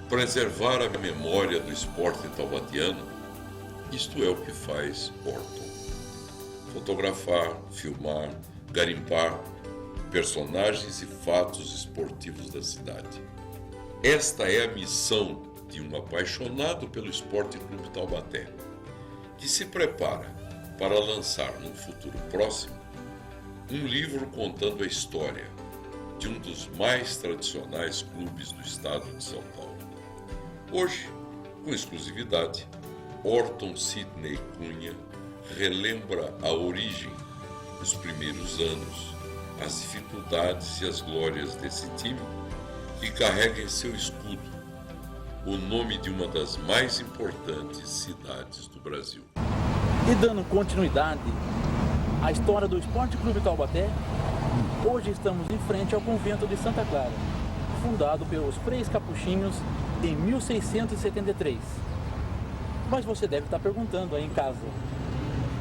Preservar a memória do esporte taubatiano, isto é o que faz Orton. Fotografar, filmar, garimpar personagens e fatos esportivos da cidade. Esta é a missão de um apaixonado pelo Esporte Clube Taubaté, que se prepara para lançar num futuro próximo um livro contando a história de um dos mais tradicionais clubes do estado de São Paulo. Hoje, com exclusividade, Orton Sidney Cunha relembra a origem, os primeiros anos, as dificuldades e as glórias desse time que carrega em seu escudo o nome de uma das mais importantes cidades do Brasil. E dando continuidade à história do Esporte Clube Taubaté, hoje estamos em frente ao convento de Santa Clara, fundado pelos Freis Capuchinhos em 1673. Mas você deve estar perguntando aí em casa,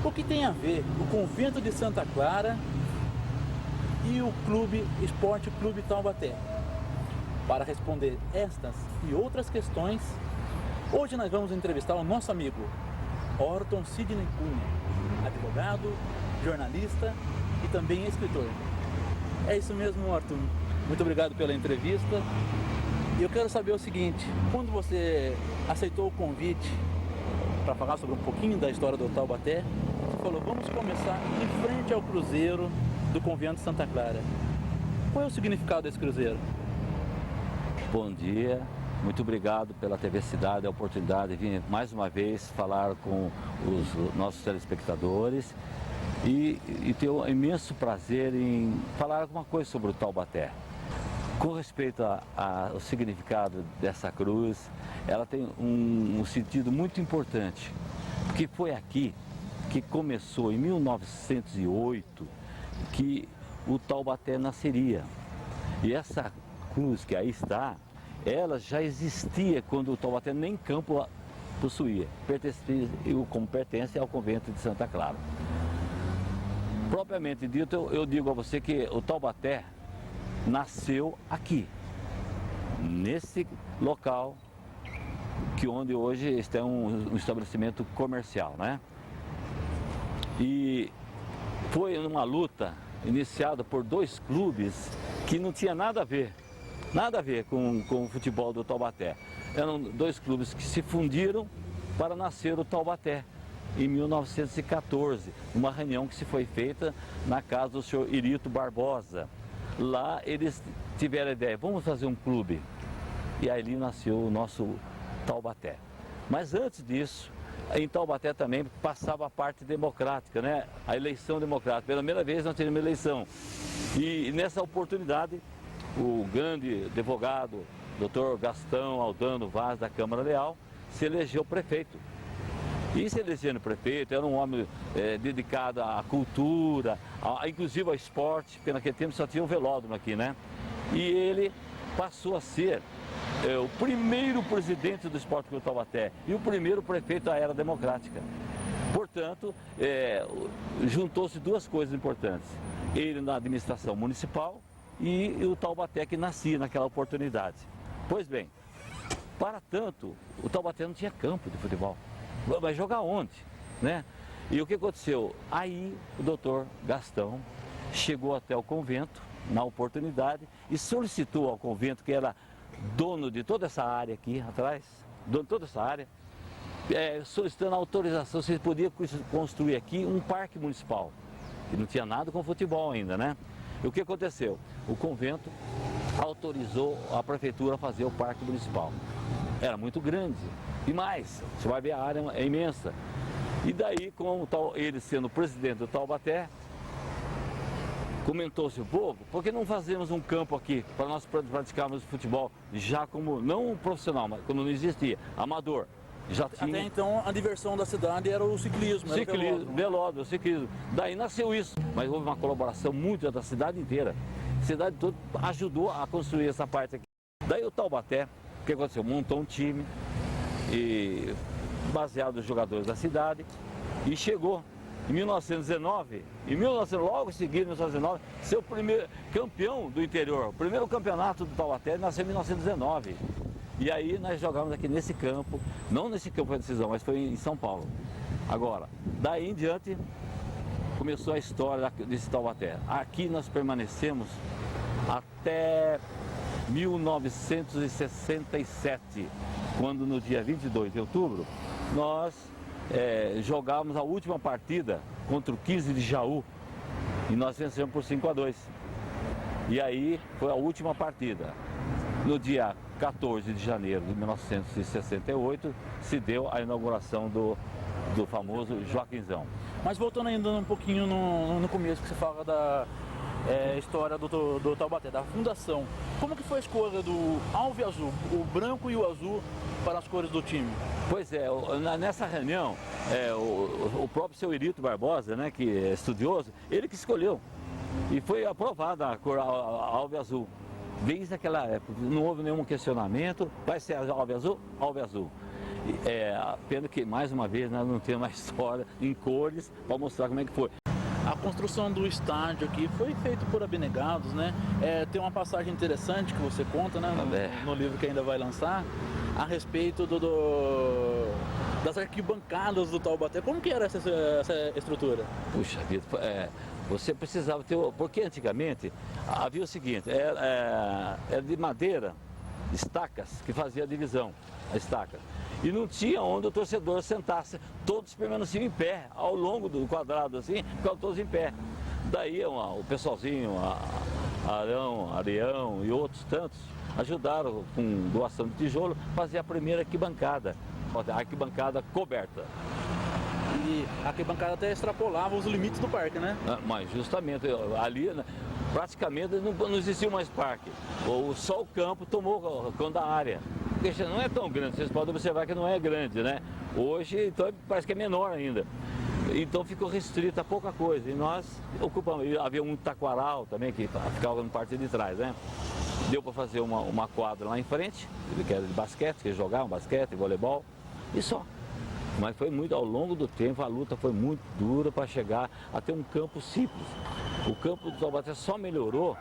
o que tem a ver o convento de Santa Clara e o Esporte Clube Taubaté? Para responder estas e outras questões, hoje nós vamos entrevistar o nosso amigo Orton Sidney Cunha, advogado, jornalista e também escritor. É isso mesmo, Orton. Muito obrigado pela entrevista. E eu quero saber o seguinte, quando você aceitou o convite para falar sobre um pouquinho da história do Taubaté, você falou, vamos começar em frente ao cruzeiro do convento de Santa Clara. Qual é o significado desse cruzeiro? Bom dia, muito obrigado pela TV Cidade, a oportunidade de vir mais uma vez falar com os nossos telespectadores e ter um imenso prazer em falar alguma coisa sobre o Taubaté. Com respeito ao significado dessa cruz, ela tem um sentido muito importante, porque foi aqui que começou, em 1908, que o Taubaté nasceria. E essa cruz que aí está, ela já existia quando o Taubaté nem campo possuía, como pertence ao convento de Santa Clara. Propriamente dito, eu digo a você que o Taubaté nasceu aqui, nesse local, onde hoje está um estabelecimento comercial, né? E foi uma luta iniciada por dois clubes que não tinha nada a ver com o futebol do Taubaté. Eram dois clubes que se fundiram para nascer o Taubaté, em 1914, uma reunião que se foi feita na casa do senhor Irito Barbosa. Lá eles tiveram a ideia, vamos fazer um clube. E aí nasceu o nosso Taubaté. Mas antes disso, em Taubaté também passava a parte democrática, né? A eleição democrática. Pela primeira vez nós tivemos eleição. E nessa oportunidade, o grande advogado, Dr. Gastão Aldano Vaz, da Câmara Leal, se elegeu prefeito. E se elegendo prefeito, era um homem dedicado à cultura, inclusive ao esporte, porque naquele tempo só tinha um velódromo aqui, né? E ele passou a ser o primeiro presidente do Esporte Clube Taubaté e o primeiro prefeito da era democrática. Portanto, juntou-se duas coisas importantes. Ele na administração municipal e o Taubaté que nascia naquela oportunidade. Pois bem, para tanto, o Taubaté não tinha campo de futebol. Vai jogar onde, né? E o que aconteceu? Aí o doutor Gastão chegou até o convento, na oportunidade, e solicitou ao convento, que era dono de toda essa área aqui atrás, dono de toda essa área, solicitando autorização se ele podia construir aqui um parque municipal. E não tinha nada com futebol ainda, né? E o que aconteceu? O convento autorizou a prefeitura a fazer o parque municipal. Era muito grande. E mais, você vai ver, a área é imensa. E daí, com ele sendo presidente do Taubaté, comentou-se, por que não fazemos um campo aqui para nós praticarmos futebol já como, não profissional, mas quando não existia, amador. Já tinha... Até então a diversão da cidade era o ciclismo. Velódromo, ciclismo. Daí nasceu isso, mas houve uma colaboração muito da cidade inteira. A cidade toda ajudou a construir essa parte aqui. Daí o Taubaté, o que aconteceu? Montou um time, baseado nos jogadores da cidade, e chegou em 1919, logo em seguida, em 1919, ser o primeiro campeão do interior. O primeiro campeonato do Taubaté nasceu em 1919. E aí nós jogávamos aqui nesse campo, não nesse campo de decisão, mas foi em São Paulo. Agora, daí em diante, começou a história desse Taubaté. Aqui nós permanecemos até 1967, quando no dia 22 de outubro, nós jogávamos a última partida contra o 15 de Jaú e nós vencemos por 5-2. E aí foi a última partida. No dia 14 de janeiro de 1968, se deu a inauguração do famoso Joaquinzão. Mas voltando ainda um pouquinho no começo, que você fala da história do Taubaté, da fundação. Como que foi a escolha do alvo e azul, o branco e o azul para as cores do time? Pois é, nessa reunião, o próprio seu Irito Barbosa, né, que é estudioso, ele que escolheu. E foi aprovada a cor alvo e azul. Desde aquela época, não houve nenhum questionamento, vai ser alvo e azul? Alvo e azul. Pena que, mais uma vez, nós não temos uma história em cores para mostrar como é que foi. A construção do estádio aqui foi feita por abnegados, né? Tem uma passagem interessante que você conta, né, no livro que ainda vai lançar, a respeito das arquibancadas do Taubaté. Como que era essa estrutura? Puxa vida, você precisava ter... Porque antigamente havia o seguinte, era de madeira, estacas, que fazia a divisão, a estaca. E não tinha onde o torcedor sentasse, todos permaneciam em pé, ao longo do quadrado assim, ficavam todos em pé. Daí o pessoalzinho, Arião e outros tantos, ajudaram com doação de tijolo, a fazer a primeira arquibancada, a arquibancada coberta. E a arquibancada até extrapolava os limites do parque, né? Mas justamente, ali praticamente não existia mais parque, só o campo tomou conta da área. Porque não é tão grande, vocês podem observar que não é grande, né? Hoje, então, parece que é menor ainda. Então ficou restrita a pouca coisa. E nós ocupamos. Havia um taquaral também, que ficava no parte de trás, né? Deu para fazer uma quadra lá em frente, que era de basquete, que eles jogavam basquete, voleibol, e só. Mas foi muito, ao longo do tempo, a luta foi muito dura para chegar a ter um campo simples. O campo do Taubaté só melhorou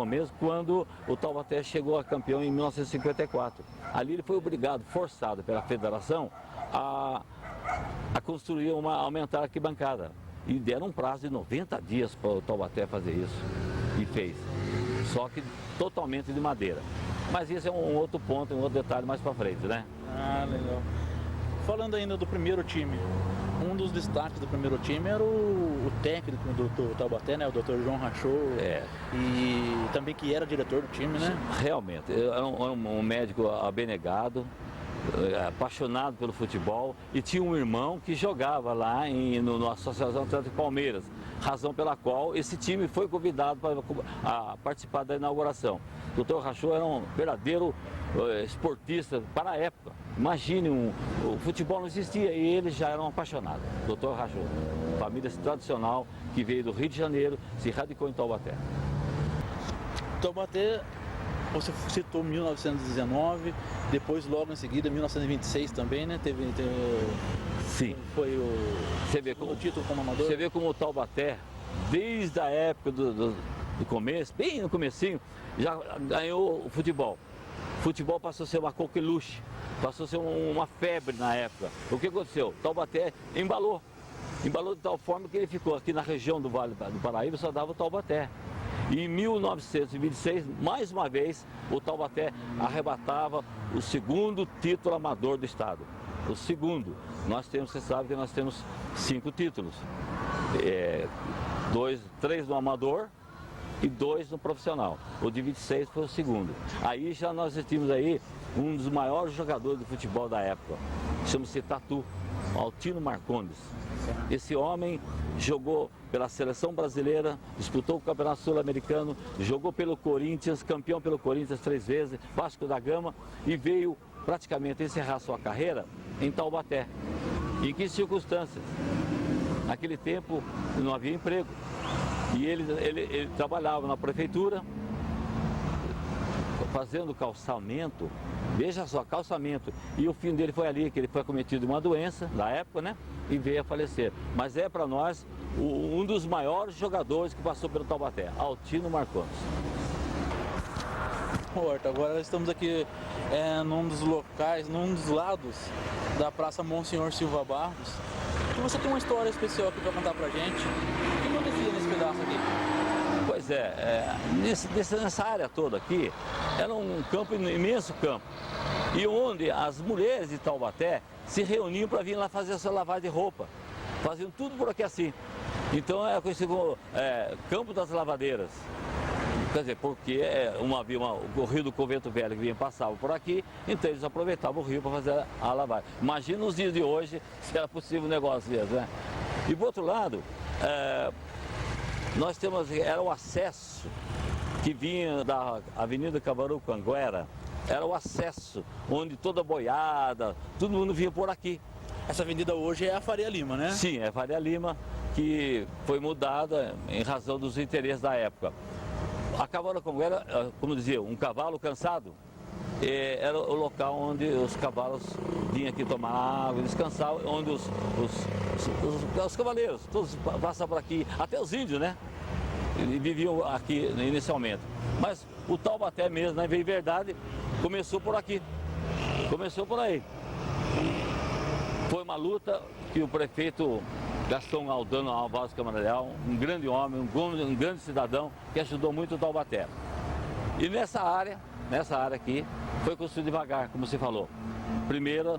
mesmo quando o Taubaté chegou a campeão em 1954. Ali ele foi obrigado, forçado pela federação, a construir aumentar a arquibancada. E deram um prazo de 90 dias para o Taubaté fazer isso. E fez. Só que totalmente de madeira. Mas isso é um outro ponto, um outro detalhe mais para frente, né? Ah, legal. Falando ainda do primeiro time, um dos destaques do primeiro time era o técnico do Taubaté, né, o Dr. João Rachou, e também que era diretor do time, né? Realmente, é um médico abnegado, apaixonado pelo futebol, e tinha um irmão que jogava lá na Associação Atlético Palmeiras, razão pela qual esse time foi convidado para participar da inauguração. O Dr. Rachou era um verdadeiro esportista para a época. Imagine, o futebol não existia e ele já era um apaixonado. Dr. Rachou, família tradicional que veio do Rio de Janeiro, se radicou em Taubaté. Taubaté, você citou 1919, depois logo em seguida 1926 também, né? Sim. Foi você vê como, o título como amador. Você vê como o Taubaté, desde a época do começo, bem no comecinho, já ganhou o futebol. O futebol passou a ser uma coqueluche, passou a ser uma febre na época. O que aconteceu? Taubaté embalou de tal forma que ele ficou aqui na região do Vale do Paraíba, só dava o Taubaté. E em 1926, mais uma vez, o Taubaté arrebatava o segundo título amador do estado. O segundo. Você sabe que nós temos 5 títulos. 3 no amador e 2 no profissional. O de 26 foi o segundo. Aí já nós tínhamos aí um dos maiores jogadores de futebol da época. Chama-se Tatu, Altino Marcondes. Esse homem jogou pela seleção brasileira, disputou o Campeonato Sul-Americano, jogou pelo Corinthians, campeão pelo Corinthians 3 vezes, Vasco da Gama, e veio praticamente encerrar sua carreira em Taubaté. Em que circunstâncias? Naquele tempo não havia emprego. E ele trabalhava na prefeitura, fazendo calçamento, veja só, calçamento. E o fim dele foi ali, que ele foi acometido de uma doença, na época, né? E veio a falecer. Mas é para nós um dos maiores jogadores que passou pelo Taubaté, Altino Marcondes. Horta, agora estamos aqui num dos locais, num dos lados da Praça Monsenhor Silva Barros. E você tem uma história especial aqui para contar pra gente. O que acontecia nesse pedaço aqui? Pois nessa área toda aqui, era um campo, um imenso campo. E onde as mulheres de Taubaté se reuniam para vir lá fazer a sua lavagem de roupa. Faziam tudo por aqui assim. Então era conhecido como Campo das Lavadeiras. Quer dizer, porque o rio do Convento Velho que vinha passava por aqui, então eles aproveitavam o rio para fazer a lavagem. Imagina nos dias de hoje se era possível um negócio desse, né? E por outro lado, nós temos, era o acesso que vinha da Avenida Cabarucanguera, era o acesso onde toda boiada, todo mundo vinha por aqui. Essa avenida hoje é a Faria Lima, né? Sim, é a Faria Lima, que foi mudada em razão dos interesses da época. A Cabarucanguera, como dizia, um cavalo cansado, era o local onde os cavalos vinham aqui tomar água, descansar, onde os cavaleiros, todos passavam por aqui, até os índios, né? E viviam aqui inicialmente. Mas o Taubaté mesmo, na verdade, começou por aqui, começou por aí. Foi uma luta que o prefeito Gastão Aldano Alvares Camaral, um grande homem, um grande cidadão, que ajudou muito o Taubaté. E nessa área aqui, foi construído devagar, como você falou. Primeiro,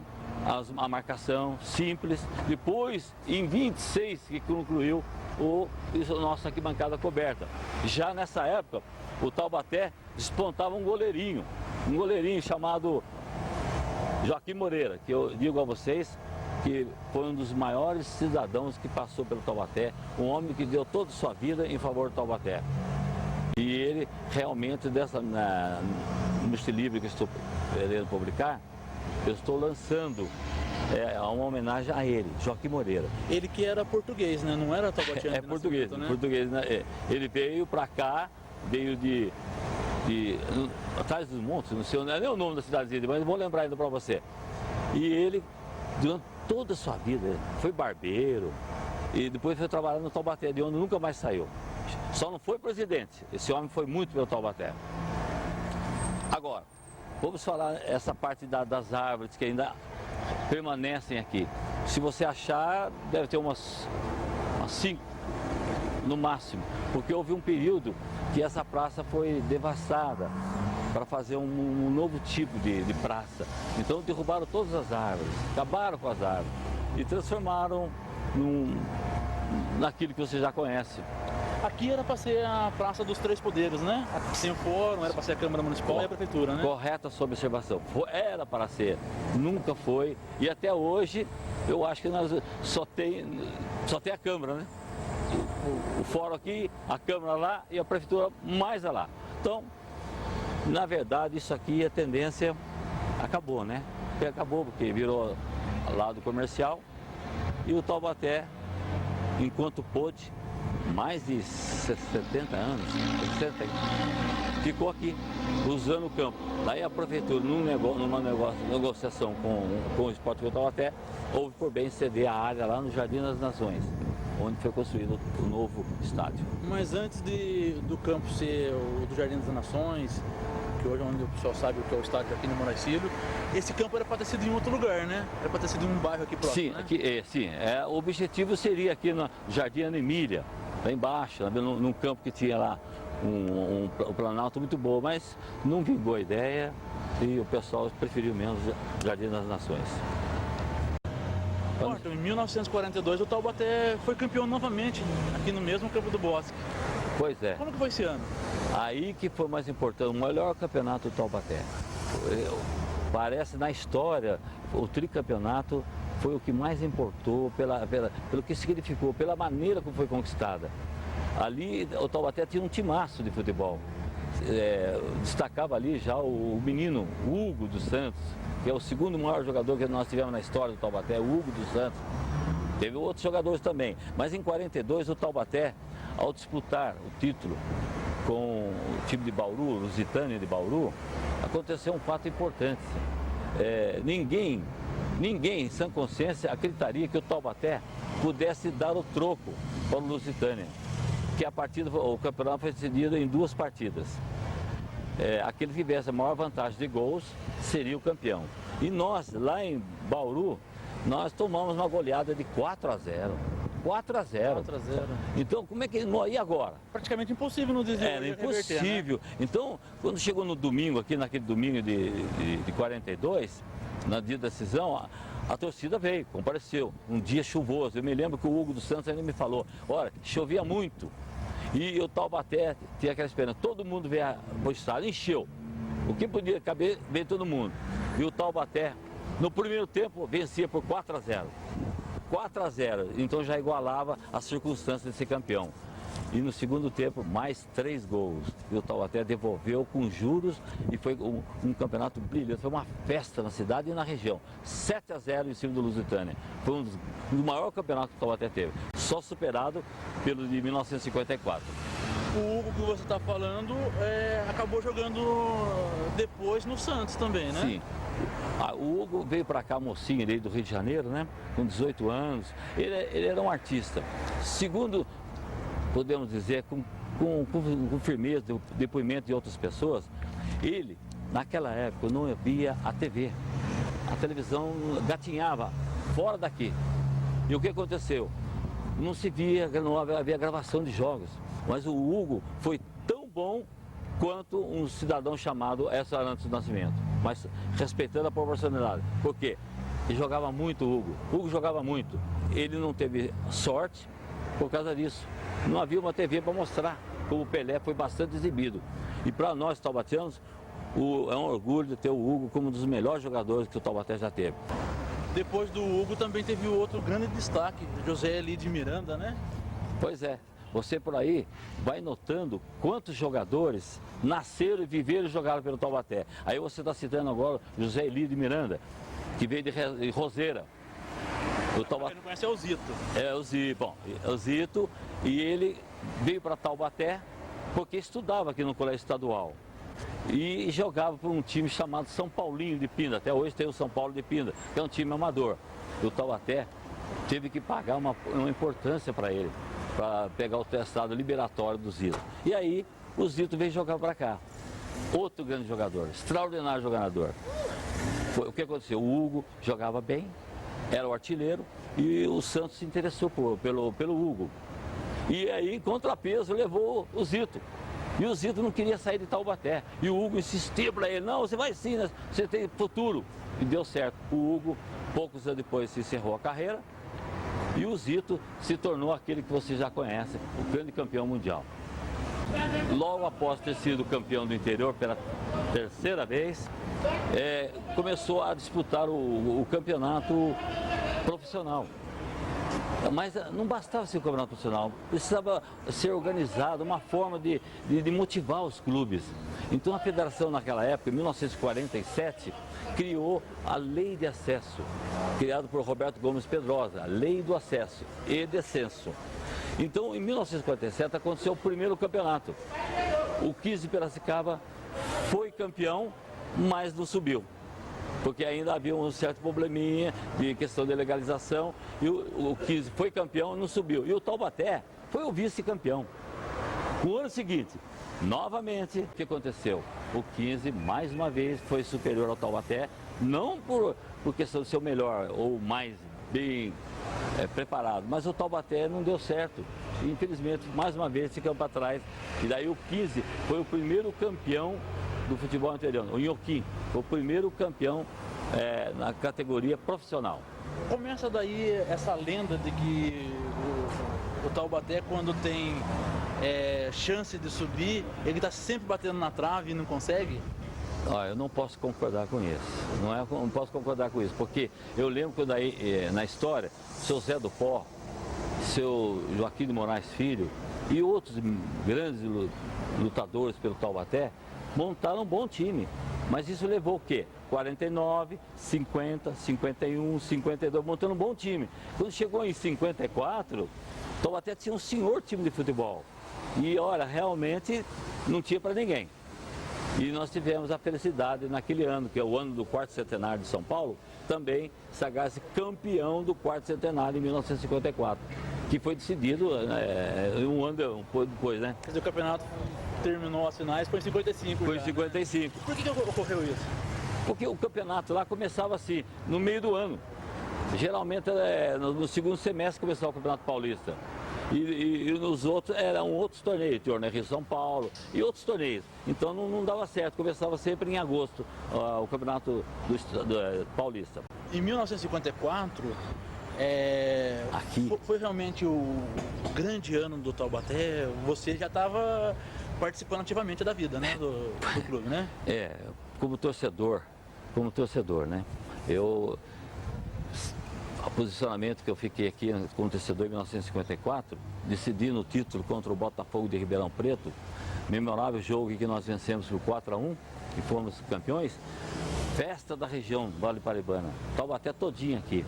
a marcação simples, depois, em 26, que concluiu a nossa arquibancada coberta. Já nessa época, o Taubaté despontava um goleirinho chamado Joaquim Moreira, que eu digo a vocês, que foi um dos maiores cidadãos que passou pelo Taubaté, um homem que deu toda a sua vida em favor do Taubaté. E ele realmente, neste livro que estou querendo publicar, eu estou lançando uma homenagem a ele, Joaquim Moreira. Ele que era português, né? Não era taubatiano? Português, né? Português, né? Ele veio para cá, veio atrás dos montes, não sei nem o nome da cidadezinha, mas vou lembrar ainda para você. E ele, durante toda a sua vida, foi barbeiro e depois foi trabalhar no Taubaté, de onde nunca mais saiu. Só não foi presidente, esse homem foi muito pelo Taubaté. Agora, vamos falar essa parte das árvores que ainda permanecem aqui. Se você achar, deve ter umas 5 no máximo, porque houve um período que essa praça foi devastada para fazer um novo tipo de praça. Então derrubaram todas as árvores, acabaram com as árvores e transformaram naquilo que você já conhece. Aqui era para ser a Praça dos Três Poderes, né? Aqui sem o fórum, era para ser a Câmara Municipal e a Prefeitura, né? Correta a sua observação. Era para ser, nunca foi. E até hoje, eu acho que nós só tem a Câmara, né? O fórum aqui, a Câmara lá e a Prefeitura mais lá. Então, na verdade, isso aqui, a tendência acabou, né? Acabou porque virou lado comercial e o Taubaté, enquanto pôde, mais de 70 anos, 60, ficou aqui, usando o campo. Daí a Prefeitura, numa negociação com o Esporte Clube Taubaté, houve por bem ceder a área lá no Jardim das Nações, onde foi construído o novo estádio. Mas antes do campo ser o do Jardim das Nações, que hoje é onde o pessoal sabe o que é o estádio aqui no Moraes Filho, esse campo era para ter sido em outro lugar, né? Era para ter sido em um bairro aqui próximo, sim, né? O objetivo seria aqui no Jardim Ana Emília, lá embaixo, num campo que tinha lá um planalto muito bom, mas não vingou a ideia e o pessoal preferiu mesmo o Jardim das Nações. Então, em 1942 o Taubaté foi campeão novamente, aqui no mesmo Campo do Bosque. Pois é. Como que foi esse ano? Aí que foi mais importante, o melhor campeonato do Taubaté. Parece na história, o tricampeonato foi o que mais importou pelo que significou, pela maneira como foi conquistada. Ali o Taubaté tinha um timaço de futebol. Destacava ali já o menino Hugo dos Santos, que é o segundo maior jogador que nós tivemos na história do Taubaté, o Hugo dos Santos. Teve outros jogadores também, mas em 42 o Taubaté, ao disputar o título com o time de Bauru, Lusitânia de Bauru, aconteceu um fato importante. Ninguém em sã consciência acreditaria que o Taubaté pudesse dar o troco para o Lusitânia, que o campeonato foi decidido em 2 partidas. aquele que tivesse a maior vantagem de gols seria o campeão. E nós, lá em Bauru, nós tomamos uma goleada de 4-0. 4-0. Então, como é que... E agora? Praticamente impossível no desvio. Era impossível. Né? Então, quando chegou no domingo, aqui naquele domingo de 42, na dia da decisão, a torcida veio, compareceu. Um dia chuvoso. Eu me lembro que o Hugo dos Santos ainda me falou, olha, chovia muito. E o Taubaté tinha aquela esperança. Todo mundo veio para o estádio, encheu. O que podia caber, veio todo mundo. E o Taubaté, no primeiro tempo, vencia por 4-0. 4-0, então já igualava as circunstâncias de ser campeão. E no segundo tempo, mais 3 gols. E o Taubaté devolveu com juros e foi um campeonato brilhante. Foi uma festa na cidade e na região. 7-0 em cima do Lusitânia. Foi um dos maiores campeonatos que o Taubaté teve. Só superado pelo de 1954. O Hugo que você está falando acabou jogando depois no Santos também, né? Sim. O Hugo veio para cá, mocinho, ele do Rio de Janeiro, né? Com 18 anos. Ele era um artista. Segundo, podemos dizer, com firmeza, depoimento de outras pessoas, ele, naquela época, não havia a TV. A televisão gatinhava fora daqui. E o que aconteceu? Não se via, não havia gravação de jogos. Mas o Hugo foi tão bom quanto um cidadão chamado Edson Arantes do Nascimento, mas respeitando a proporcionalidade. Por quê? Ele jogava muito, o Hugo. O Hugo jogava muito. Ele não teve sorte por causa disso. Não havia uma TV para mostrar, como o Pelé foi bastante exibido. E para nós, taubatianos, é um orgulho de ter o Hugo como um dos melhores jogadores que o Taubaté já teve. Depois do Hugo também teve outro grande destaque, José Eli de Miranda, né? Pois é. Você por aí vai notando quantos jogadores nasceram e viveram e jogaram pelo Taubaté. Aí você está citando agora José Eli de Miranda, que veio de Roseira. O Taubaté... Quem não conhece é o Zito. É o Zito, e ele veio para Taubaté porque estudava aqui no Colégio Estadual. E jogava por um time chamado São Paulinho de Pinda. Até hoje tem o São Paulo de Pinda, que é um time amador. E o Taubaté teve que pagar uma importância para ele, para pegar o testado liberatório do Zito. E aí o Zito veio jogar para cá. Outro grande jogador, extraordinário jogador. O que aconteceu? O Hugo jogava bem, era o artilheiro, e o Santos se interessou pelo Hugo. E aí, em contrapeso, levou o Zito. E o Zito não queria sair de Taubaté. E o Hugo insistia para ele, não, você vai sim, né? Você tem futuro. E deu certo. O Hugo, poucos anos depois, se encerrou a carreira. E o Zito se tornou aquele que você já conhece, o grande campeão mundial. Logo após ter sido campeão do interior pela terceira vez, começou a disputar o campeonato profissional. Mas não bastava ser o campeonato profissional, precisava ser organizado, uma forma de motivar os clubes. Então a federação naquela época, em 1947, criou a Lei de Acesso, criada por Roberto Gomes Pedrosa, a Lei do Acesso e Descenso. Então, em 1947, aconteceu o primeiro campeonato. O 15 de Piracicaba foi campeão, mas não subiu, porque ainda havia um certo probleminha de questão de legalização, e o 15 foi campeão e não subiu. E o Taubaté foi o vice-campeão. No ano seguinte, novamente, o que aconteceu? O 15, mais uma vez, foi superior ao Taubaté, não por questão de ser o melhor ou mais bem preparado, mas o Taubaté não deu certo. E, infelizmente, mais uma vez, ficamos para trás. E daí o 15 foi o primeiro campeão do futebol interior, o Inhoquim, foi o primeiro campeão na categoria profissional. Começa daí essa lenda de que o Taubaté, quando tem chance de subir, ele está sempre batendo na trave e não consegue? Eu não posso concordar com isso, não posso concordar com isso, porque eu lembro quando aí, na história, o seu Zé do Pó, seu Joaquim de Moraes Filho e outros grandes lutadores pelo Taubaté montaram um bom time, mas isso levou o quê? 49, 50, 51, 52, montando um bom time. Quando chegou em 54, o Taubaté tinha um senhor time de futebol e, olha, realmente não tinha para ninguém. E nós tivemos a felicidade naquele ano, que é o ano do quarto centenário de São Paulo, também sagaz campeão do quarto centenário em 1954, que foi decidido um ano depois, né? Quer dizer, o campeonato terminou as finais foi em 55. Foi em já, 55. Né? Por que ocorreu isso? Porque o campeonato lá começava assim, no meio do ano. Geralmente no segundo semestre começava o Campeonato Paulista. E nos outros eram outros torneios, torneio Rio São Paulo e outros torneios. Então não dava certo, começava sempre em agosto o Campeonato do Paulista. Em 1954, foi realmente o grande ano do Taubaté. Você já estava participando ativamente da vida, né, do clube, né? Como torcedor, né? O posicionamento que eu fiquei aqui como torcedor em 1954, decidindo o título contra o Botafogo de Ribeirão Preto, memorável jogo que nós vencemos por 4-1 e fomos campeões, festa da região Vale Paraibana, Taubaté todinha aqui,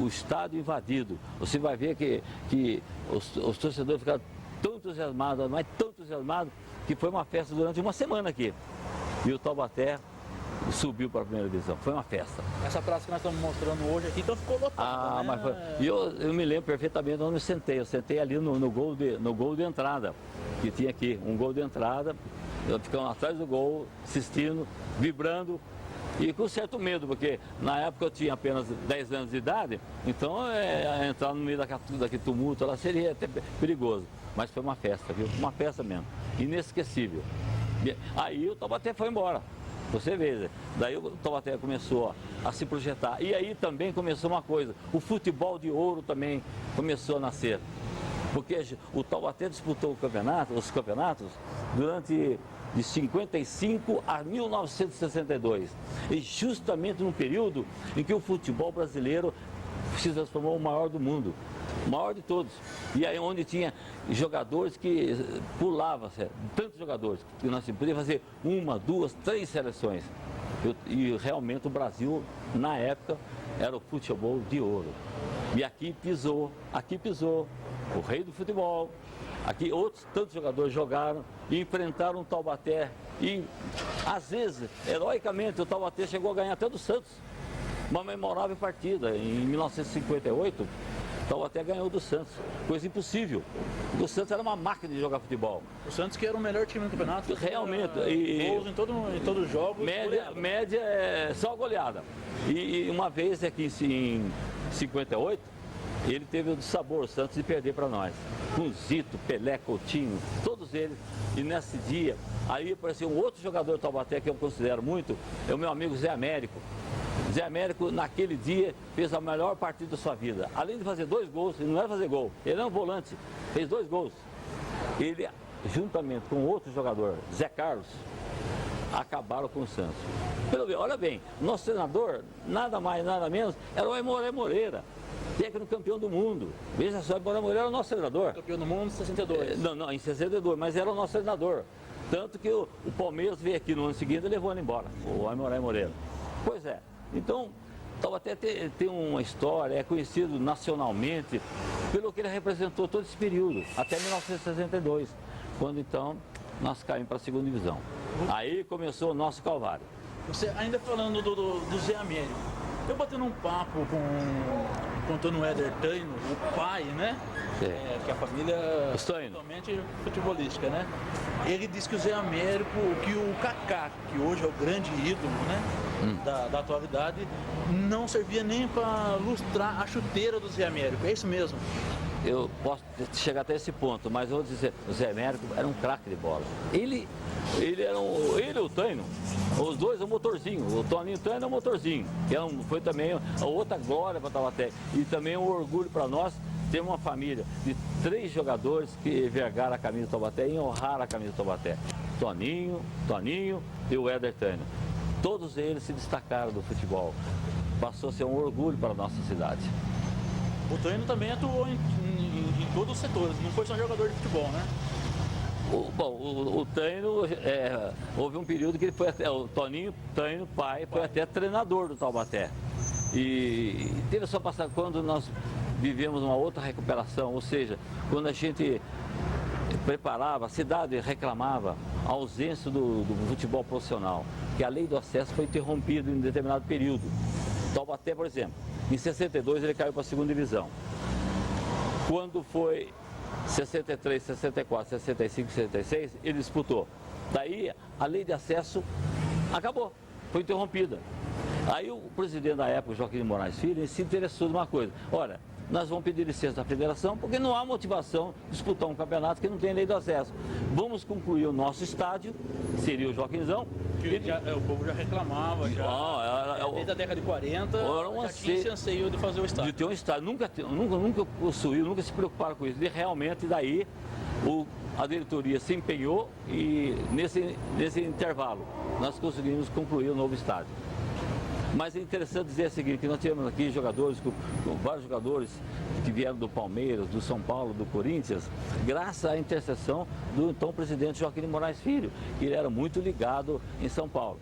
o estádio invadido. Você vai ver que os torcedores ficaram tão entusiasmados, mas tão entusiasmados, que foi uma festa durante uma semana aqui. E o Taubaté subiu para a primeira divisão, foi uma festa. Essa praça que nós estamos mostrando hoje aqui, então ficou lotada, né? Mas foi. E eu me lembro perfeitamente onde eu sentei ali no gol de entrada, que tinha aqui, um gol de entrada, eu ficava atrás do gol, assistindo, vibrando, e com certo medo, porque na época eu tinha apenas 10 anos de idade, então entrar no meio daquele tumulto lá seria até perigoso. Mas foi uma festa, viu? Uma festa mesmo, inesquecível. Aí o Taubaté foi embora. Você vê, daí o Taubaté começou a se projetar. E aí também começou uma coisa, o futebol de ouro também começou a nascer. Porque o Taubaté disputou os campeonatos durante de 55 a 1962. E justamente no período em que o futebol brasileiro se transformou o maior do mundo. O maior de todos. E aí onde tinha jogadores que pulavam, tantos jogadores, que nós podíamos fazer 1, 2, 3 seleções. E realmente o Brasil, na época, era o futebol de ouro. E aqui pisou o rei do futebol. Aqui outros tantos jogadores jogaram e enfrentaram o Taubaté. E às vezes, heroicamente, o Taubaté chegou a ganhar até do Santos. Uma memorável partida. Em 1958, o Taubaté ganhou do Santos. Coisa impossível. O Santos era uma máquina de jogar futebol. O Santos que era o melhor time do campeonato. Realmente. Gols em todos os jogos. Média é só goleada. E uma vez aqui em 58, ele teve o sabor, o Santos, de perder para nós. Com Zito, Pelé, Coutinho, todos eles. E nesse dia, aí apareceu um outro jogador do Taubaté que eu considero muito, é o meu amigo Zé Américo. Zé Américo, naquele dia, fez a melhor partida da sua vida. Além de fazer 2 gols, ele não era fazer gol, ele era um volante, fez 2 gols. Ele, juntamente com outro jogador, Zé Carlos, acabaram com o Santos. Olha bem, nosso treinador, nada mais, nada menos, era o Aimoré Moreira, técnico campeão do mundo. Veja só, o Aimoré Moreira era o nosso treinador. Campeão do mundo em 62. Não, em 62, mas era o nosso treinador. Tanto que o Palmeiras veio aqui no ano seguinte e levou ele embora, o Aimoré Moreira. Pois é. Então, Taubaté tem uma história, é conhecido nacionalmente pelo que ele representou todo esse período, até 1962, quando então nós caímos para a segunda divisão. Aí começou o nosso calvário. Você ainda falando do Zé Américo, eu batendo um papo com o Antônio Éder Taino, o pai, né? Que a família é totalmente futebolística, né? Ele disse que o Zé Américo, que o Kaká, que hoje é o grande ídolo, né? Da atualidade, não servia nem para lustrar a chuteira do Zé Américo. É isso mesmo? Eu posso chegar até esse ponto, mas eu vou dizer, o Zé Américo era um craque de bola. Ele e o Taino, os dois é um motorzinho. O Toninho Taino é um motorzinho, que foi também a outra glória para Taubaté. E também um orgulho para nós ter uma família de 3 jogadores que vergaram a camisa do Taubaté e honraram a camisa do Taubaté. Toninho e o Éder Taino. Todos eles se destacaram do futebol. Passou a ser um orgulho para a nossa cidade. O Taino também atuou em todos os setores, não foi só jogador de futebol, né? O Taino, houve um período que ele foi até, o Toninho Taino, pai, foi até treinador do Taubaté. E teve só passar quando nós vivemos uma outra recuperação, ou seja, quando a gente preparava, a cidade reclamava a ausência do futebol profissional, que a lei do acesso foi interrompida em determinado período. Taubaté, por exemplo, em 62 ele caiu para a segunda divisão. Quando foi 63, 64, 65, 66, ele disputou. Daí a lei de acesso acabou, foi interrompida. Aí o presidente da época, Joaquim de Moraes Filho, ele se interessou de uma coisa. Olha, nós vamos pedir licença da federação porque não há motivação de disputar um campeonato que não tem lei de acesso. Vamos concluir o nosso estádio, seria o Joaquinzão. O povo já reclamava, desde a década de 40, já tinha esse anseio de fazer o estádio. De ter um estádio, nunca possuiu, nunca se preocuparam com isso. E realmente daí a diretoria se empenhou e nesse intervalo nós conseguimos concluir o novo estádio. Mas é interessante dizer o seguinte, que nós tivemos aqui jogadores, vários jogadores que vieram do Palmeiras, do São Paulo, do Corinthians, graças à intercessão do então presidente Joaquim de Moraes Filho, que ele era muito ligado em São Paulo.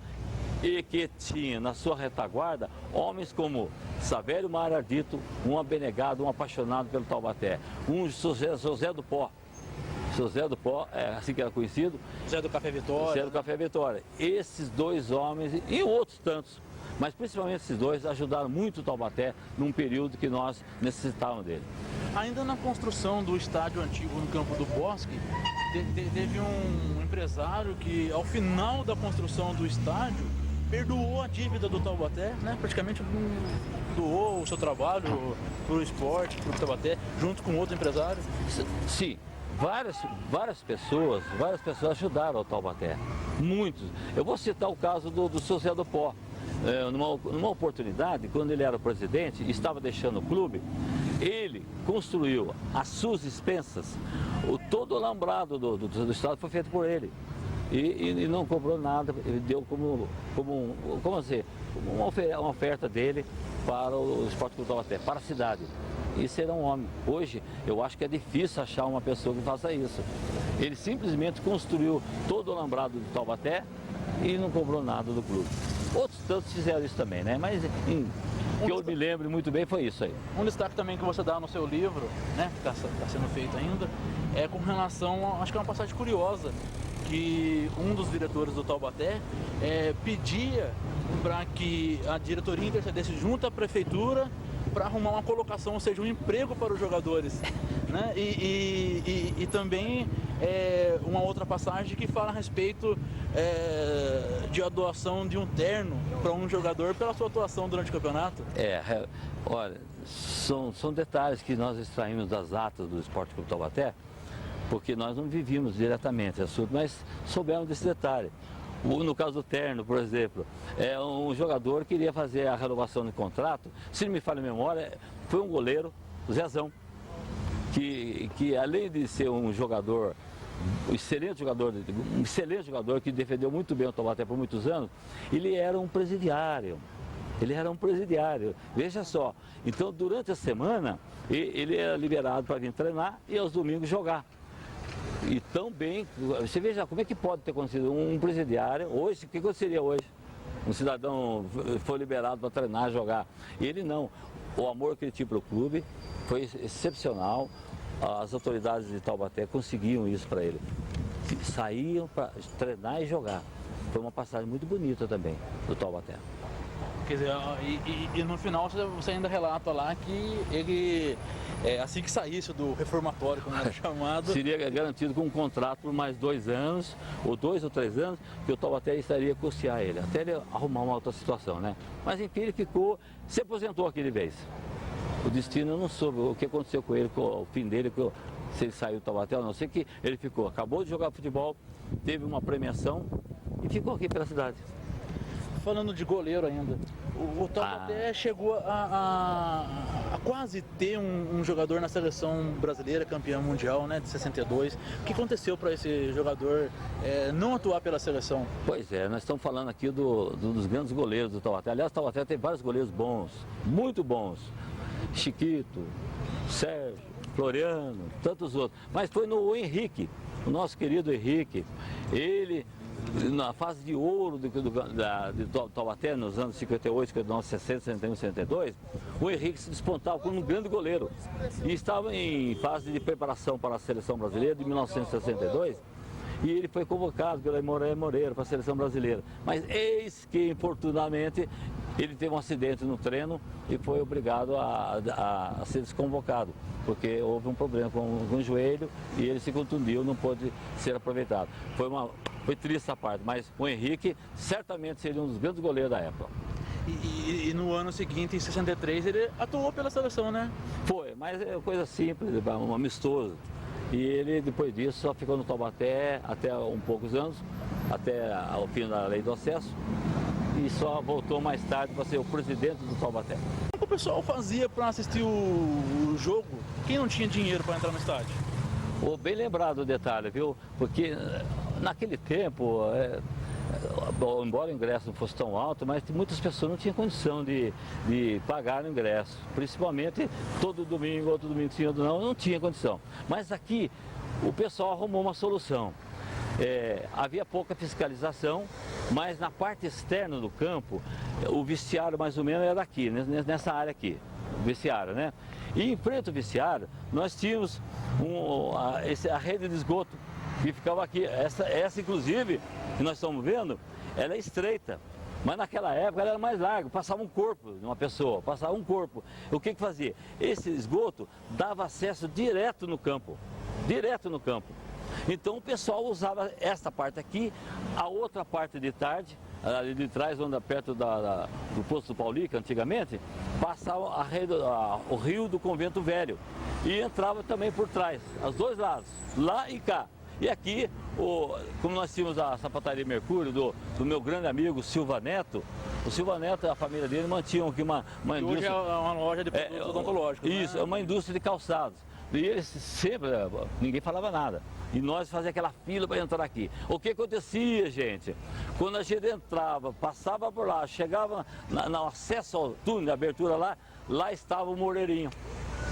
E que tinha na sua retaguarda homens como Savério Marardito, um abnegado, um apaixonado pelo Taubaté, um José do Pó. José do Pó, assim que era conhecido. José do Café Vitória. José do Café Vitória. Esses dois homens e outros tantos, mas principalmente esses dois ajudaram muito o Taubaté num período que nós necessitávamos dele. Ainda na construção do estádio antigo no Campo do Bosque, teve um empresário que ao final da construção do estádio perdoou a dívida do Taubaté, né? Praticamente doou o seu trabalho para o esporte, para o Taubaté, junto com outro empresário. Sim. Várias pessoas ajudaram o Taubaté, muitos. Eu vou citar o caso do José do Pó. Numa oportunidade, quando ele era presidente e estava deixando o clube, ele construiu às suas expensas, todo o alambrado do estado foi feito por ele. E não cobrou nada, ele deu como uma oferta dele para o Esporte Clube Taubaté, para a cidade. Isso era um homem. Hoje, eu acho que é difícil achar uma pessoa que faça isso. Ele simplesmente construiu todo o alambrado do Taubaté e não cobrou nada do clube. Outros tantos fizeram isso também, né? Mas que eu me lembro muito bem foi isso aí. Um destaque também que você dá no seu livro, né? Que está sendo feito ainda, é com relação, acho que é uma passagem curiosa, que um dos diretores do Taubaté pedia para que a diretoria intercedesse junto à prefeitura para arrumar uma colocação, ou seja, um emprego para os jogadores, né? E também uma outra passagem que fala a respeito de a doação de um terno para um jogador pela sua atuação durante o campeonato. Olha, são detalhes que nós extraímos das atas do Esporte Clube Taubaté, porque nós não vivíamos diretamente o assunto, mas soubemos desse detalhe. No caso do terno, por exemplo, um jogador queria fazer a renovação de contrato, se não me falha a memória, foi um goleiro, o Zezão, que além de ser um jogador, um excelente jogador que defendeu muito bem o Taubaté por muitos anos, ele era um presidiário. Veja só. Então, durante a semana, ele era liberado para vir treinar e aos domingos jogar. E também, você veja como é que pode ter acontecido um presidiário, hoje, o que aconteceria hoje? Um cidadão foi liberado para treinar, jogar. E ele não. O amor que ele tinha para o clube foi excepcional. As autoridades de Taubaté conseguiam isso para ele. Saíam para treinar e jogar. Foi uma passagem muito bonita também do Taubaté. Quer dizer, e no final você ainda relata lá que ele, assim que saísse do reformatório, como era chamado... Seria garantido com um contrato por mais 2 anos, ou 2 ou 3 anos, que o Taubaté estaria custear ele, até ele arrumar uma outra situação, né? Mas enfim, ele se aposentou aquele vez. O destino eu não soube o que aconteceu com ele, com o fim dele, se ele saiu do Taubaté, eu não sei que ele acabou de jogar futebol, teve uma premiação e ficou aqui pela cidade. Falando de goleiro ainda, o Taubaté chegou a quase ter um jogador na seleção brasileira, campeão mundial, né, de 62. O que aconteceu para esse jogador não atuar pela seleção? Pois é, nós estamos falando aqui dos grandes goleiros do Taubaté. Aliás, o Taubaté tem vários goleiros bons, muito bons. Chiquito, Sérgio, Floriano, tantos outros. Mas foi no Henrique, o nosso querido Henrique. Ele, na fase de ouro de Taubaté, nos anos 58, 59, 60, 61, 62, o Henrique se despontava como um grande goleiro. E estava em fase de preparação para a seleção brasileira de 1962. E ele foi convocado pela Moreira para a seleção brasileira. Mas eis que, infortunadamente, Ele teve um acidente no treino e foi obrigado a ser desconvocado, porque houve um problema com o joelho e ele se contundiu, não pôde ser aproveitado. Foi triste essa parte, mas o Henrique certamente seria um dos grandes goleiros da época. E no ano seguinte, em 63, ele atuou pela seleção, né? Foi, mas é coisa simples, um amistoso. E ele, depois disso, só ficou no Taubaté até poucos anos, até o fim da lei do acesso, e só voltou mais tarde para ser o presidente do Taubaté. O que o pessoal fazia para assistir o jogo? Quem não tinha dinheiro para entrar no estádio? Bem lembrado o detalhe, viu? Porque naquele tempo, embora o ingresso não fosse tão alto, mas muitas pessoas não tinham condição de pagar o ingresso. Principalmente todo domingo, outro domingo sim, outro não tinha condição. Mas aqui o pessoal arrumou uma solução. Havia pouca fiscalização, mas na parte externa do campo, o vestiário mais ou menos era aqui, nessa área aqui, o vestiário, né? E em frente ao vestiário, nós tínhamos a rede de esgoto que ficava aqui. Essa inclusive, que nós estamos vendo, ela é estreita. Mas naquela época ela era mais larga, passava um corpo de uma pessoa, passava um corpo. O que fazia? Esse esgoto dava acesso direto no campo, Então o pessoal usava esta parte aqui, a outra parte de tarde, ali de trás, perto do posto do Paulica, antigamente, passava o rio do Convento Velho e entrava também por trás, aos dois lados, lá e cá. E aqui, como nós tínhamos a sapataria Mercúrio, do meu grande amigo Silva Neto, o Silva Neto e a família dele mantinham aqui uma indústria... Hoje é uma loja de produtos odontológicos. Isso, né? É uma indústria de calçados. E eles sempre, ninguém falava nada. E nós fazíamos aquela fila para entrar aqui. O que acontecia, gente? Quando a gente entrava, passava por lá, chegava no acesso ao túnel, na abertura lá estava o Moreirinho.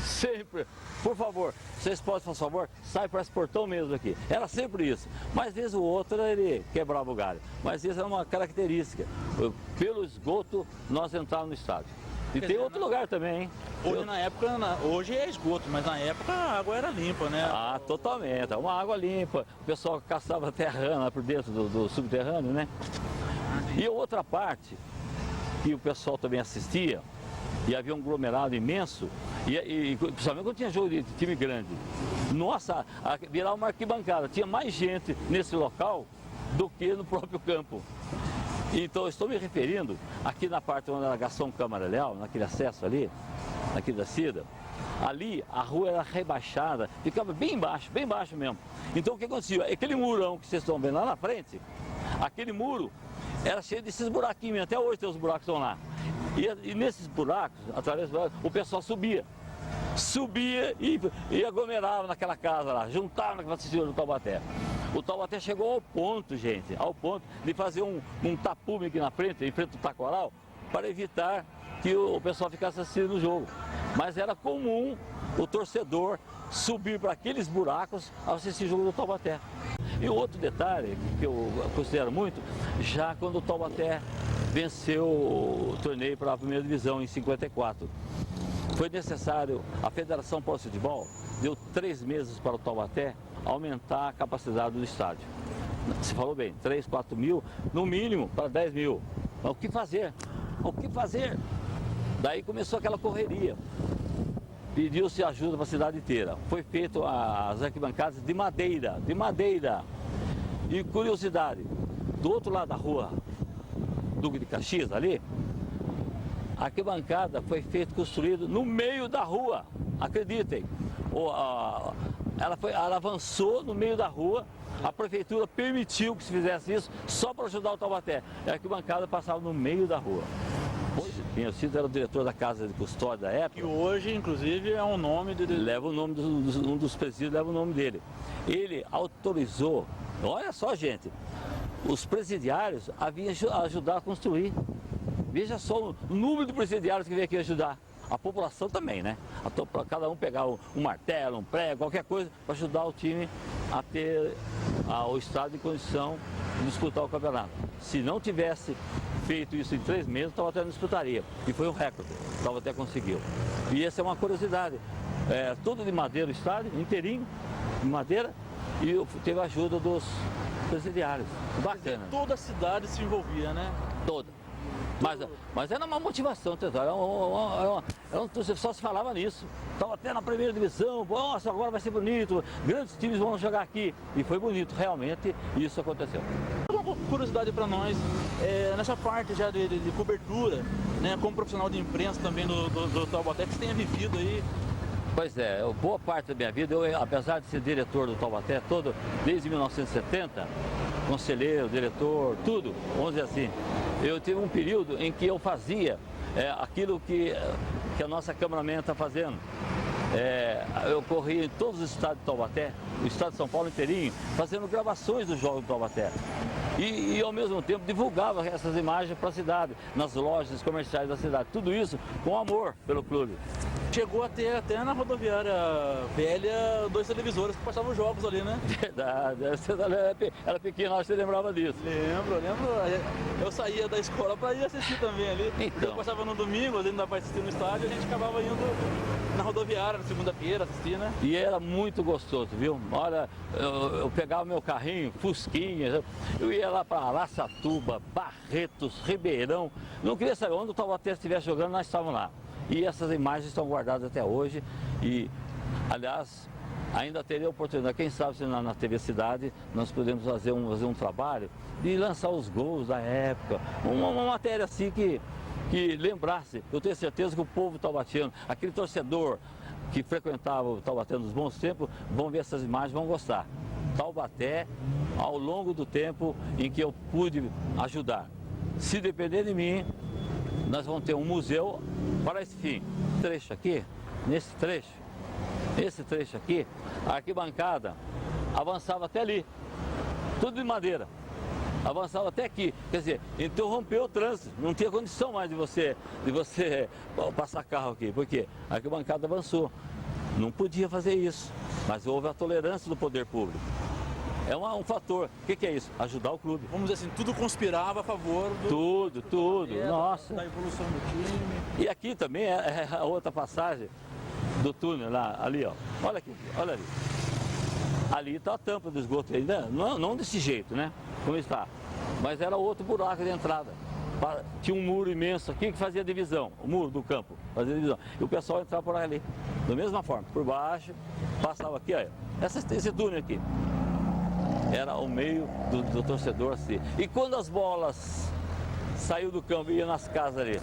Sempre, por favor, vocês podem, por favor, sai para esse portão mesmo aqui. Era sempre isso. Mas vez o outro ele quebrava o galho. Mas isso é uma característica. Pelo esgoto, nós entrávamos no estádio. E tem outro lugar também, hein? Hoje é esgoto, mas na época a água era limpa, né? Ah, totalmente. Uma água limpa. O pessoal caçava terra lá por dentro do subterrâneo, né? E outra parte que o pessoal também assistia, e havia um aglomerado imenso, e principalmente quando tinha jogo de time grande. Nossa, virava uma arquibancada. Tinha mais gente nesse local do que no próprio campo. Então, eu estou me referindo aqui na parte onde era Gastão Câmara Leal, naquele acesso ali, aqui da Cida. Ali a rua era rebaixada, ficava bem baixo mesmo. Então o que acontecia? Aquele murão que vocês estão vendo lá na frente, aquele muro era cheio desses buraquinhos, até hoje tem os buracos que estão lá. E nesses buracos, através dos buracos, o pessoal subia e aglomerava naquela casa lá, juntava naquela assistida do Taubaté. O Taubaté chegou ao ponto, gente, de fazer um tapume aqui na frente, em frente do Taquaral, para evitar que o pessoal ficasse assistindo o jogo. Mas era comum o torcedor subir para aqueles buracos ao assistir o jogo do Taubaté. E outro detalhe que eu considero muito, já quando o Taubaté venceu o torneio para a primeira divisão em 54. Foi necessário, a Federação Paulista de Futebol deu 3 meses para o Taubaté aumentar a capacidade do estádio. Você falou bem, 3, 4 mil, no mínimo para 10 mil. Mas o que fazer? Daí começou aquela correria. Pediu-se ajuda para a cidade inteira. Foi feito as arquibancadas de madeira. E curiosidade, do outro lado da rua, Duque de Caxias, ali, a arquibancada foi construída no meio da rua, acreditem. Ela avançou no meio da rua, a prefeitura permitiu que se fizesse isso só para ajudar o Taubaté. A arquibancada passava no meio da rua. Pinho Cito era o diretor da Casa de Custódia da época. E hoje, inclusive, é um nome de... Leva o nome um dos presídios, leva o nome dele. Ele autorizou, olha só, gente, os presidiários a vir ajudar a construir. Veja só o número de presidiários que veio aqui ajudar. A população também, né? Para cada um pegar um martelo, um prego, qualquer coisa, para ajudar o time a ter o estado de condição de disputar o campeonato. Se não tivesse feito isso em 3 meses, o Taubaté não disputaria. E foi um recorde, o Taubaté conseguiu. E essa é uma curiosidade. Todo de madeira o estádio, inteirinho, de madeira, e teve a ajuda dos presidiários. Bacana. Toda a cidade se envolvia, né? Toda. Mas era uma motivação, só se falava nisso. Estava até na primeira divisão, nossa, agora vai ser bonito, grandes times vão jogar aqui. E foi bonito, realmente, e isso aconteceu. Uma curiosidade para nós, nessa parte já de cobertura, né, como profissional de imprensa também do Taubaté, que você tenha vivido aí. Pois é, boa parte da minha vida, eu, apesar de ser diretor do Taubaté desde 1970, conselheiro, diretor, tudo, vamos dizer assim, eu tive um período em que eu fazia aquilo que a nossa cameraman está fazendo. Eu corri em todos os estados de Taubaté, o estado de São Paulo inteirinho, fazendo gravações dos jogos do Taubaté. E ao mesmo tempo divulgava essas imagens para a cidade, nas lojas comerciais da cidade. Tudo isso com amor pelo clube. Chegou a ter até na rodoviária velha 2 televisores que passavam jogos ali, né? Verdade, você era pequeno, acho que você lembrava disso. Lembro. Eu saía da escola para ir assistir também ali. Então. Eu passava no domingo, ali não dava para assistir no estádio, a gente acabava indo na rodoviária na segunda-feira assistir, né? E era muito gostoso, viu? Olha, eu pegava meu carrinho, Fusquinha, eu ia lá para Araçatuba, Barretos, Ribeirão. Não queria saber onde o Taubaté estivesse jogando, nós estávamos lá. E essas imagens estão guardadas até hoje e, aliás, ainda teria oportunidade, quem sabe se na TV Cidade nós podemos fazer um trabalho de lançar os gols da época, uma matéria assim que lembrasse. Eu tenho certeza que o povo taubatiano, aquele torcedor que frequentava o Taubaté nos bons tempos, vão ver essas imagens, vão gostar. Taubaté, ao longo do tempo em que eu pude ajudar. Se depender de mim, nós vamos ter um museu para esse fim. Esse trecho aqui, a arquibancada avançava até ali, tudo de madeira, avançava até aqui, quer dizer, interrompeu o trânsito, não tinha condição mais de você passar carro aqui, porque a arquibancada avançou, não podia fazer isso, mas houve a tolerância do poder público. É um fator. O que é isso? Ajudar o clube. Vamos dizer assim, tudo conspirava a favor do... Tudo. Nossa. Da evolução do time. E aqui também é a outra passagem do túnel, lá, ali, ó. Olha aqui, olha ali. Ali está a tampa do esgoto ainda, não desse jeito, né? Como está. Mas era outro buraco de entrada. Tinha um muro imenso aqui que fazia divisão, o muro do campo fazia divisão. E o pessoal entrava por ali, da mesma forma, por baixo, passava aqui, olha, esse túnel aqui. Era o meio do torcedor assim. E quando as bolas saiu do campo e ia nas casas ali?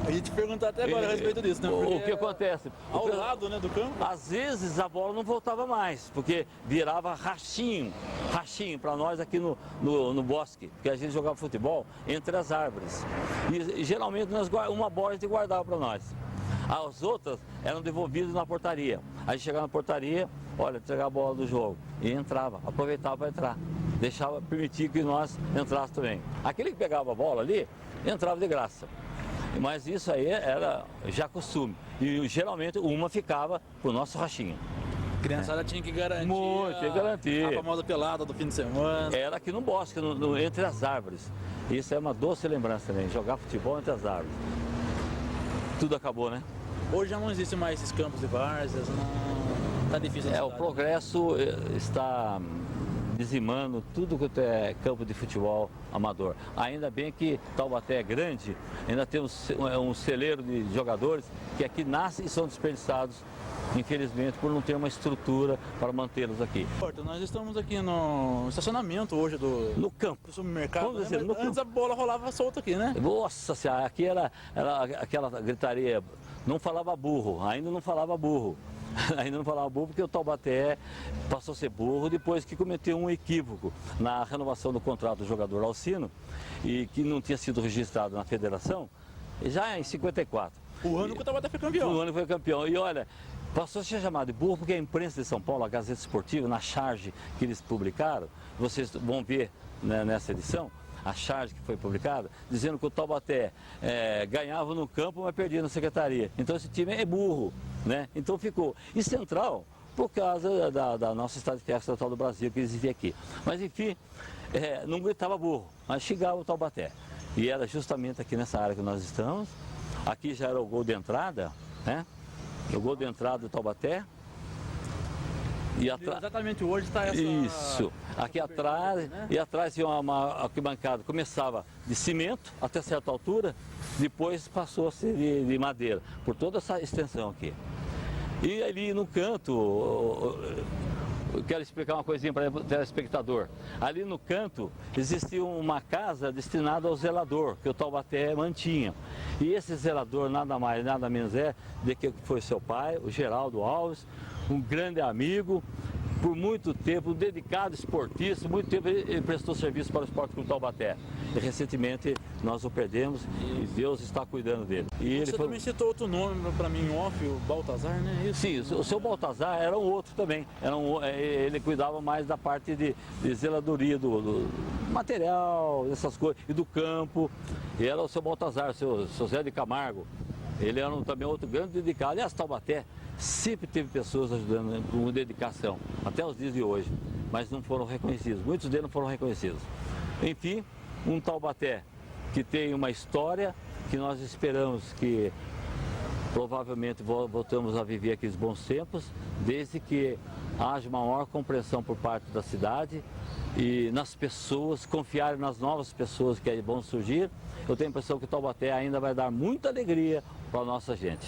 A gente perguntar até agora a respeito disso, né? O que acontece? Ao lado, né, do campo? Às vezes a bola não voltava mais, porque virava rachinho para nós aqui no bosque, porque a gente jogava futebol entre as árvores. E geralmente uma bola a gente guardava para nós. As outras eram devolvidas na portaria. Aí chegava na portaria, olha, entregar a bola do jogo. E entrava, aproveitava para entrar. Permitia que nós entrássemos também. Aquele que pegava a bola ali, entrava de graça. Mas isso aí era já costume. E geralmente uma ficava pro nosso rachinho. A criançada tinha que garantir. Muito, tinha que garantir. A famosa pelada do fim de semana. Era aqui no bosque, entre as árvores. Isso é uma doce lembrança também, jogar futebol entre as árvores. Tudo acabou, né? Hoje já não existe mais esses campos de várzeas, não... Tá difícil. O progresso está dizimando tudo que é campo de futebol amador. Ainda bem que Taubaté é grande, ainda temos um celeiro de jogadores que aqui nascem e são desperdiçados, infelizmente, por não ter uma estrutura para mantê-los aqui. Nós estamos aqui no estacionamento hoje no campo do supermercado. Vamos dizer, no Antes campo. A bola rolava solta aqui, né? Nossa senhora, aqui era aquela gritaria, não falava burro, ainda não falava burro. Ainda não falava burro porque o Taubaté passou a ser burro depois que cometeu um equívoco na renovação do contrato do jogador Alcino e que não tinha sido registrado na federação, já em 54. O ano que o Taubaté foi campeão. O ano foi campeão. E olha, passou a ser chamado de burro porque a imprensa de São Paulo, a Gazeta Esportiva, na charge que eles publicaram, vocês vão ver, né, nessa edição, a charge que foi publicada, dizendo que o Taubaté ganhava no campo, mas perdia na secretaria. Então esse time é burro, né? Então ficou. E Central, por causa da nossa Estado de Festa Total do Brasil, que eles viviam aqui. Mas enfim, não gritava burro, mas chegava o Taubaté. E era justamente aqui nessa área que nós estamos. Aqui já era o gol de entrada, né? O gol de entrada do Taubaté. E exatamente hoje está essa... Isso. Aqui atrás, né? E atrás tinha uma arquibancada. Começava de cimento até certa altura, depois passou a ser de madeira, por toda essa extensão aqui. E ali no canto, eu quero explicar uma coisinha para o telespectador. Ali no canto existia uma casa destinada ao zelador, que o Taubaté mantinha. E esse zelador nada mais, nada menos do que foi seu pai, o Geraldo Alves, um grande amigo, por muito tempo, um dedicado esportista, muito tempo ele prestou serviço para o Esporte Clube Taubaté. E recentemente nós o perdemos e Deus está cuidando dele. E Você também citou outro nome para mim em off, o Baltazar, né? Isso. Sim, o seu Baltazar era um outro também. Ele cuidava mais da parte de zeladoria do material, dessas coisas, e do campo. E era o seu Baltazar, seu Zé de Camargo. Ele era também outro grande dedicado. Aliás, Taubaté sempre teve pessoas ajudando com dedicação, até os dias de hoje, mas não foram reconhecidos. Muitos deles não foram reconhecidos. Enfim, um Taubaté que tem uma história que nós esperamos que provavelmente voltamos a viver aqueles bons tempos, desde que haja uma maior compreensão por parte da cidade e nas pessoas, confiarem nas novas pessoas que vão surgir. Eu tenho a impressão que o Taubaté ainda vai dar muita alegria para a nossa gente.